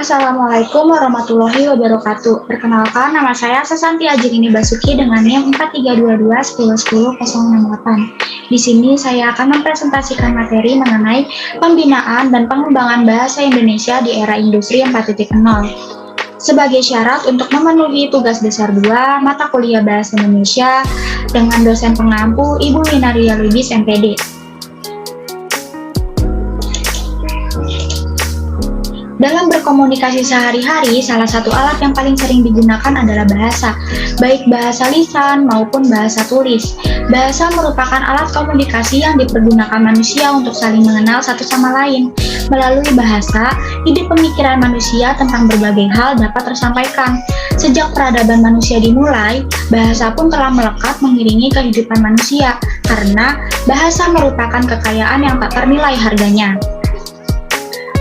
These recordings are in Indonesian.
Assalamualaikum warahmatullahi wabarakatuh. Perkenalkan, nama saya Sesanti Ajirini Basuki dengan NIM 4322 Di sini saya akan mempresentasikan materi mengenai pembinaan dan pengembangan bahasa Indonesia di era industri 4.0. Sebagai syarat untuk memenuhi tugas dasar 2 mata kuliah Bahasa Indonesia dengan dosen pengampu Ibu Winaria Lubis MPD. Dalam berkomunikasi sehari-hari, salah satu alat yang paling sering digunakan adalah bahasa, baik bahasa lisan maupun bahasa tulis. Bahasa merupakan alat komunikasi yang dipergunakan manusia untuk saling mengenal satu sama lain. Melalui bahasa, ide pemikiran manusia tentang berbagai hal dapat tersampaikan. Sejak peradaban manusia dimulai, bahasa pun telah melekat mengiringi kehidupan manusia, karena bahasa merupakan kekayaan yang tak ternilai harganya.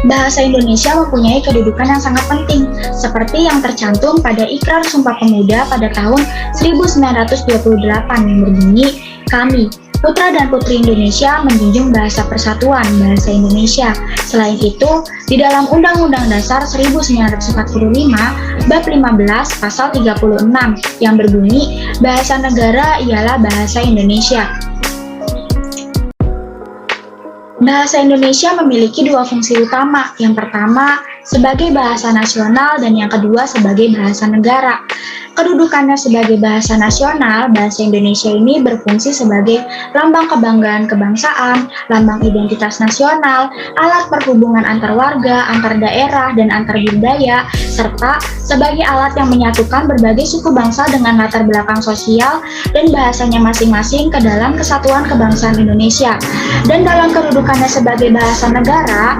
Bahasa Indonesia mempunyai kedudukan yang sangat penting, seperti yang tercantum pada Ikrar Sumpah Pemuda pada tahun 1928 yang berbunyi, "Kami, Putra dan Putri Indonesia, menjunjung bahasa persatuan, bahasa Indonesia." Selain itu, di dalam Undang-Undang Dasar 1945, Bab 15, Pasal 36, yang berbunyi, "Bahasa negara ialah bahasa Indonesia." Bahasa Indonesia memiliki dua fungsi utama, yang pertama sebagai bahasa nasional dan yang kedua sebagai bahasa negara. Kedudukannya sebagai bahasa nasional, bahasa Indonesia ini berfungsi sebagai lambang kebanggaan kebangsaan, lambang identitas nasional, alat perhubungan antar warga, antar daerah, dan antar budaya, serta sebagai alat yang menyatukan berbagai suku bangsa dengan latar belakang sosial dan bahasanya masing-masing ke dalam kesatuan kebangsaan Indonesia. Dan dalam kedudukannya sebagai bahasa negara,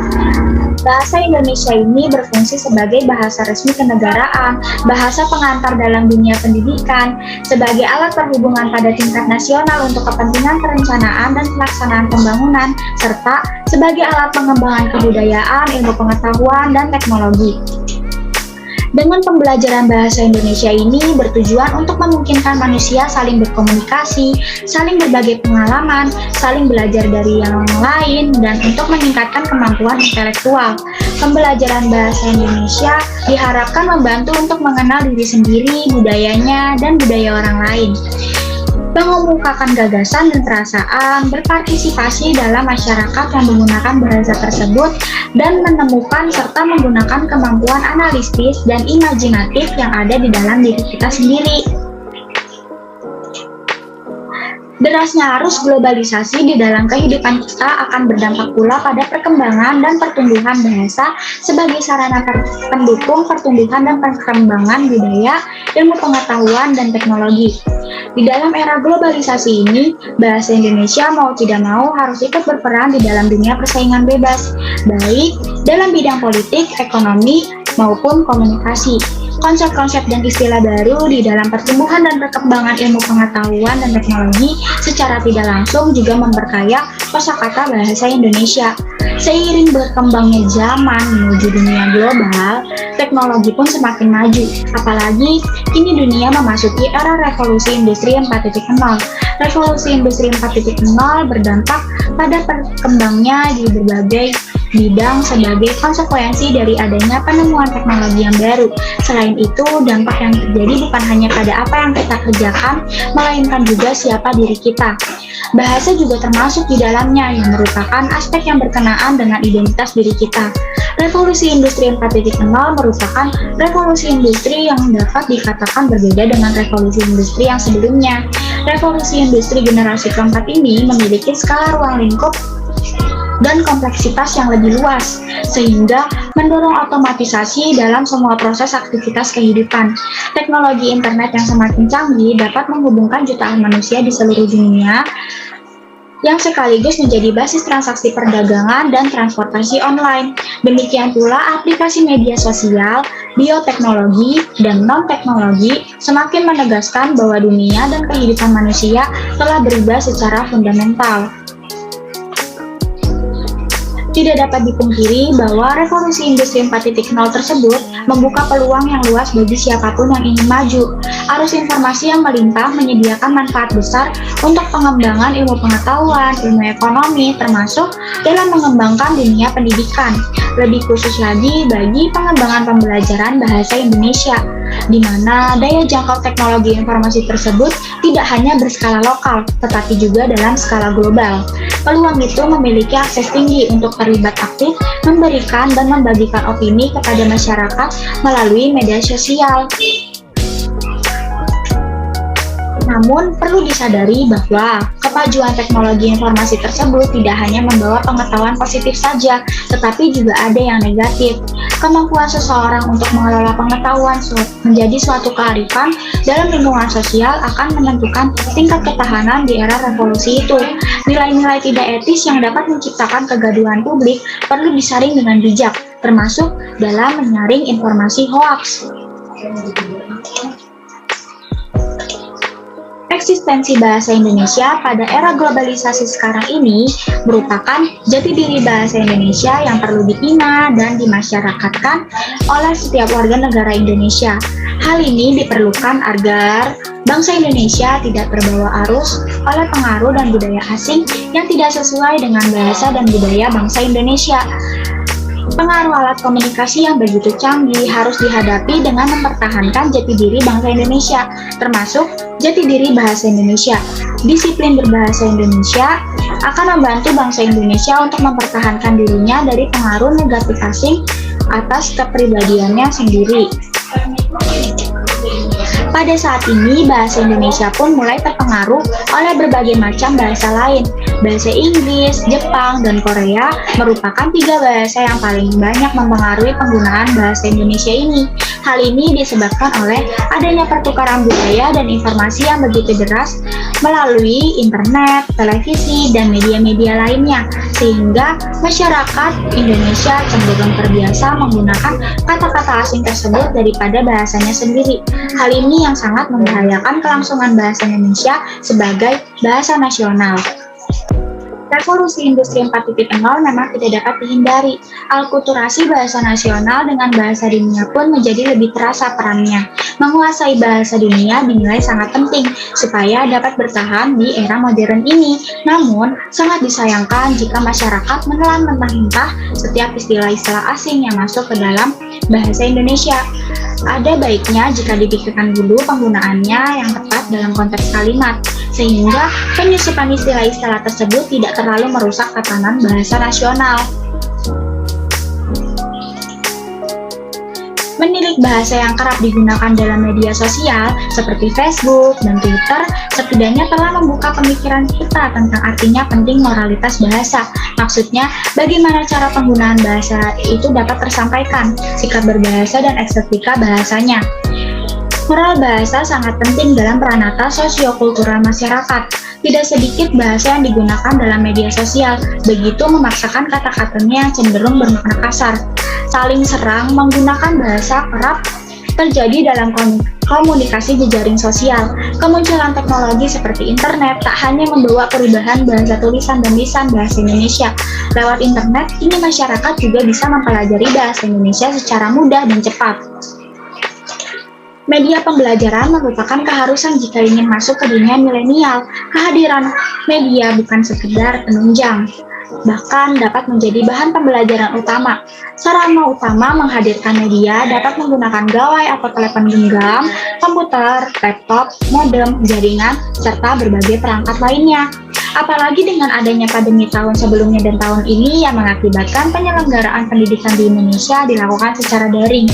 bahasa Indonesia ini berfungsi sebagai bahasa resmi kenegaraan, bahasa pengantar dalam dunia pendidikan, sebagai alat perhubungan pada tingkat nasional untuk kepentingan perencanaan dan pelaksanaan pembangunan, serta sebagai alat pengembangan kebudayaan, ilmu pengetahuan, dan teknologi. Dengan pembelajaran bahasa Indonesia ini bertujuan untuk memungkinkan manusia saling berkomunikasi, saling berbagi pengalaman, saling belajar dari yang lain, dan untuk meningkatkan kemampuan intelektual. Pembelajaran bahasa Indonesia diharapkan membantu untuk mengenal diri sendiri, budayanya, dan budaya orang lain. Mengemukakan gagasan dan perasaan, berpartisipasi dalam masyarakat yang menggunakan bahasa tersebut, dan menemukan serta menggunakan kemampuan analitis dan imajinatif yang ada di dalam diri kita sendiri. Derasnya arus globalisasi di dalam kehidupan kita akan berdampak pula pada perkembangan dan pertumbuhan bahasa sebagai sarana pendukung pertumbuhan dan perkembangan budaya, ilmu pengetahuan, dan teknologi. Di dalam era globalisasi ini, bahasa Indonesia mau tidak mau harus ikut berperan di dalam dunia persaingan bebas, baik dalam bidang politik, ekonomi, maupun komunikasi. Konsep-konsep dan istilah baru di dalam pertumbuhan dan perkembangan ilmu pengetahuan dan teknologi secara tidak langsung juga memperkaya kosakata bahasa Indonesia. Seiring berkembangnya zaman menuju dunia global, teknologi pun semakin maju. Apalagi kini dunia memasuki era revolusi industri 4.0. Revolusi industri 4.0 berdampak pada perkembangnya di berbagai bidang sebagai konsekuensi dari adanya penemuan teknologi yang baru. Selain itu, dampak yang terjadi bukan hanya pada apa yang kita kerjakan, melainkan juga siapa diri kita. Bahasa juga termasuk di dalamnya, yang merupakan aspek yang berkenaan dengan identitas diri kita. Revolusi industri 4.0 merupakan revolusi industri yang dapat dikatakan berbeda dengan revolusi industri yang sebelumnya. Revolusi industri generasi keempat ini memiliki skala ruang lingkup dan kompleksitas yang lebih luas, sehingga mendorong otomatisasi dalam semua proses aktivitas kehidupan. Teknologi internet yang semakin canggih dapat menghubungkan jutaan manusia di seluruh dunia, yang sekaligus menjadi basis transaksi perdagangan dan transportasi online. Demikian pula aplikasi media sosial, bioteknologi, dan non-teknologi semakin menegaskan bahwa dunia dan kehidupan manusia telah berubah secara fundamental. Tidak dapat dipungkiri bahwa revolusi industri 4.0 tersebut membuka peluang yang luas bagi siapapun yang ingin maju. Arus informasi yang melimpah menyediakan manfaat besar untuk pengembangan ilmu pengetahuan, ilmu ekonomi, termasuk dalam mengembangkan dunia pendidikan. Lebih khusus lagi bagi pengembangan pembelajaran bahasa Indonesia, di mana daya jangkau teknologi informasi tersebut tidak hanya berskala lokal, tetapi juga dalam skala global. Peluang itu memiliki akses tinggi untuk terlibat aktif, memberikan dan membagikan opini kepada masyarakat melalui media sosial. Namun, perlu disadari bahwa kemajuan teknologi informasi tersebut tidak hanya membawa pengetahuan positif saja, tetapi juga ada yang negatif. Kemampuan seseorang untuk mengelola pengetahuan menjadi suatu kearifan dalam lingkungan sosial akan menentukan tingkat ketahanan di era revolusi itu. Nilai-nilai tidak etis yang dapat menciptakan kegaduhan publik perlu disaring dengan bijak, termasuk dalam menyaring informasi hoaks. Eksistensi bahasa Indonesia pada era globalisasi sekarang ini merupakan jati diri bahasa Indonesia yang perlu dibina dan dimasyarakatkan oleh setiap warga negara Indonesia. Hal ini diperlukan agar bangsa Indonesia tidak terbawa arus oleh pengaruh dan budaya asing yang tidak sesuai dengan bahasa dan budaya bangsa Indonesia. Pengaruh alat komunikasi yang begitu canggih harus dihadapi dengan mempertahankan jati diri bangsa Indonesia, termasuk jati diri bahasa Indonesia. Disiplin berbahasa Indonesia akan membantu bangsa Indonesia untuk mempertahankan dirinya dari pengaruh negatif asing atas kepribadiannya sendiri. Pada saat ini, bahasa Indonesia pun mulai terpengaruh oleh berbagai macam bahasa lain. Bahasa Inggris, Jepang, dan Korea merupakan 3 bahasa yang paling banyak mempengaruhi penggunaan bahasa Indonesia ini. Hal ini disebabkan oleh adanya pertukaran budaya dan informasi yang begitu deras melalui internet, televisi, dan media-media lainnya, sehingga masyarakat Indonesia cenderung terbiasa menggunakan kata-kata asing tersebut daripada bahasanya sendiri. Hal ini yang sangat membahayakan kelangsungan bahasa Indonesia sebagai bahasa nasional. Revolusi industri 4.0 memang tidak dapat dihindari. Alkulturasi bahasa nasional dengan bahasa dunia pun menjadi lebih terasa perannya. Menguasai bahasa dunia dinilai sangat penting supaya dapat bertahan di era modern ini. Namun, sangat disayangkan jika masyarakat menelan mentah-mentah setiap istilah-istilah asing yang masuk ke dalam bahasa Indonesia. Ada baiknya jika dipikirkan dulu penggunaannya yang tepat dalam konteks kalimat, sehingga penyusupan istilah-istilah tersebut tidak terlalu merusak tatanan bahasa nasional. Menilik bahasa yang kerap digunakan dalam media sosial seperti Facebook dan Twitter setidaknya telah membuka pemikiran kita tentang artinya penting moralitas bahasa. Maksudnya, bagaimana cara penggunaan bahasa itu dapat tersampaikan, sikap berbahasa dan estetika bahasanya. Moral bahasa sangat penting dalam peranata sosiokultural masyarakat. Tidak sedikit bahasa yang digunakan dalam media sosial, begitu memaksakan kata-katanya yang cenderung bermakna kasar. Saling serang menggunakan bahasa kerap terjadi dalam komunikasi jejaring sosial. Kemunculan teknologi seperti internet tak hanya membawa perubahan bahasa tulisan dan lisan bahasa Indonesia. Lewat internet, kini masyarakat juga bisa mempelajari bahasa Indonesia secara mudah dan cepat. Media pembelajaran merupakan keharusan jika ingin masuk ke dunia milenial. Kehadiran media bukan sekedar penunjang, bahkan dapat menjadi bahan pembelajaran utama. Sarana utama menghadirkan media dapat menggunakan gawai atau telepon genggam, komputer, laptop, modem, jaringan, serta berbagai perangkat lainnya. Apalagi dengan adanya pandemi tahun sebelumnya dan tahun ini yang mengakibatkan penyelenggaraan pendidikan di Indonesia dilakukan secara daring.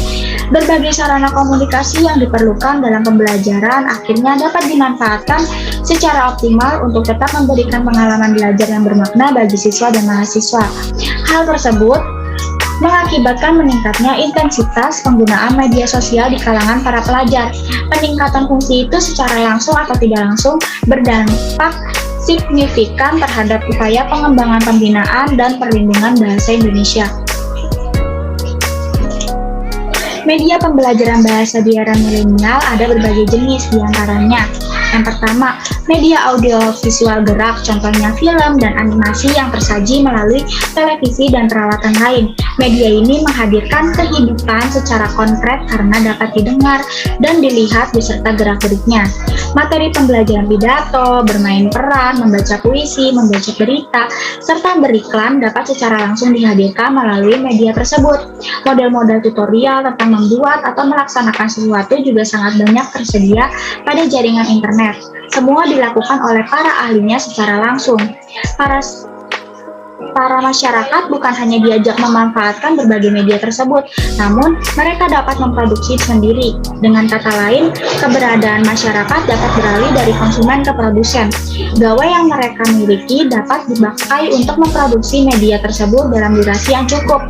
Berbagai sarana komunikasi yang diperlukan dalam pembelajaran akhirnya dapat dimanfaatkan secara optimal untuk tetap memberikan pengalaman belajar yang bermakna bagi siswa dan mahasiswa. Hal tersebut mengakibatkan meningkatnya intensitas penggunaan media sosial di kalangan para pelajar. Peningkatan fungsi itu secara langsung atau tidak langsung berdampak signifikan terhadap upaya pengembangan pembinaan dan perlindungan bahasa Indonesia. Media pembelajaran bahasa di era milenial ada berbagai jenis, diantaranya Yang pertama, media audiovisual gerak, contohnya film dan animasi yang tersaji melalui televisi dan peralatan lain. Media ini menghadirkan kehidupan secara konkret karena dapat didengar dan dilihat beserta gerak-geriknya. Materi pembelajaran pidato, bermain peran, membaca puisi, membaca berita, serta beriklan dapat secara langsung dihadirkan melalui media tersebut. Model-model tutorial tentang membuat atau melaksanakan sesuatu juga sangat banyak tersedia pada jaringan internet. Semua dilakukan oleh para ahlinya secara langsung. Para masyarakat bukan hanya diajak memanfaatkan berbagai media tersebut, namun mereka dapat memproduksi sendiri. Dengan kata lain, keberadaan masyarakat dapat beralih dari konsumen ke produsen. Gawai yang mereka miliki dapat dipakai untuk memproduksi media tersebut dalam durasi yang cukup.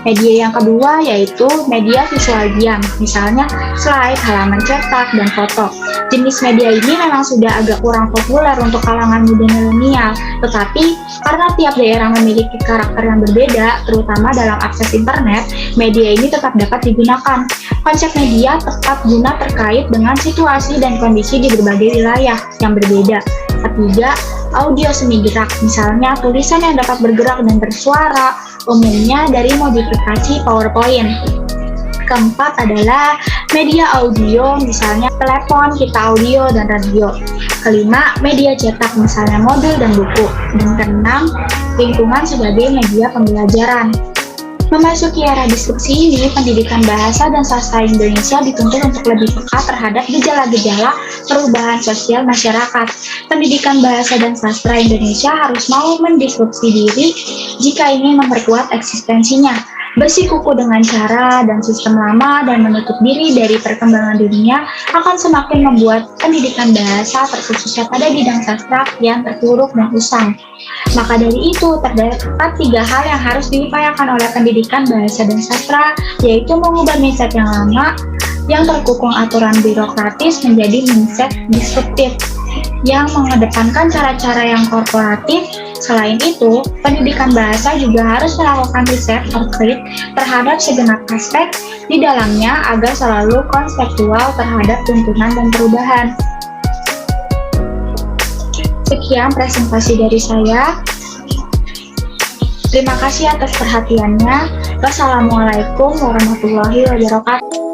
Media yang kedua yaitu media visual diam, misalnya slide, halaman cetak, dan foto. Jenis media ini memang sudah agak kurang populer untuk kalangan muda milenial, tetapi karena tiap daerah memiliki karakter yang berbeda, terutama dalam akses internet, media ini tetap dapat digunakan. Konsep media tepat guna terkait dengan situasi dan kondisi di berbagai wilayah yang berbeda. Ketiga, audio semi gerak, misalnya tulisan yang dapat bergerak dan bersuara, umumnya dari modifikasi PowerPoint. Keempat adalah media audio, misalnya telepon, pita audio, dan radio. Kelima, media cetak, misalnya modul dan buku. Dan keenam, lingkungan sebagai media pembelajaran. Memasuki era disrupsi ini, pendidikan bahasa dan sastra Indonesia dituntut untuk lebih peka terhadap gejala-gejala perubahan sosial masyarakat. Pendidikan bahasa dan sastra Indonesia harus mau mendisrupsi diri jika ingin memperkuat eksistensinya. Bersikukuh dengan cara dan sistem lama dan menutup diri dari perkembangan dunia akan semakin membuat pendidikan bahasa terkhususnya pada bidang sastra yang terpuruk dan usang. Maka dari itu, terdapat 3 hal yang harus diupayakan oleh pendidikan bahasa dan sastra, yaitu mengubah mindset yang lama, yang terkukung aturan birokratis menjadi mindset disruptif, yang mengedepankan cara-cara yang korporatif. Selain itu, pendidikan bahasa juga harus melakukan riset terkait terhadap segenap aspek di dalamnya agar selalu konseptual terhadap tuntunan dan perubahan. Sekian presentasi dari saya. Terima kasih atas perhatiannya. Wassalamualaikum warahmatullahi wabarakatuh.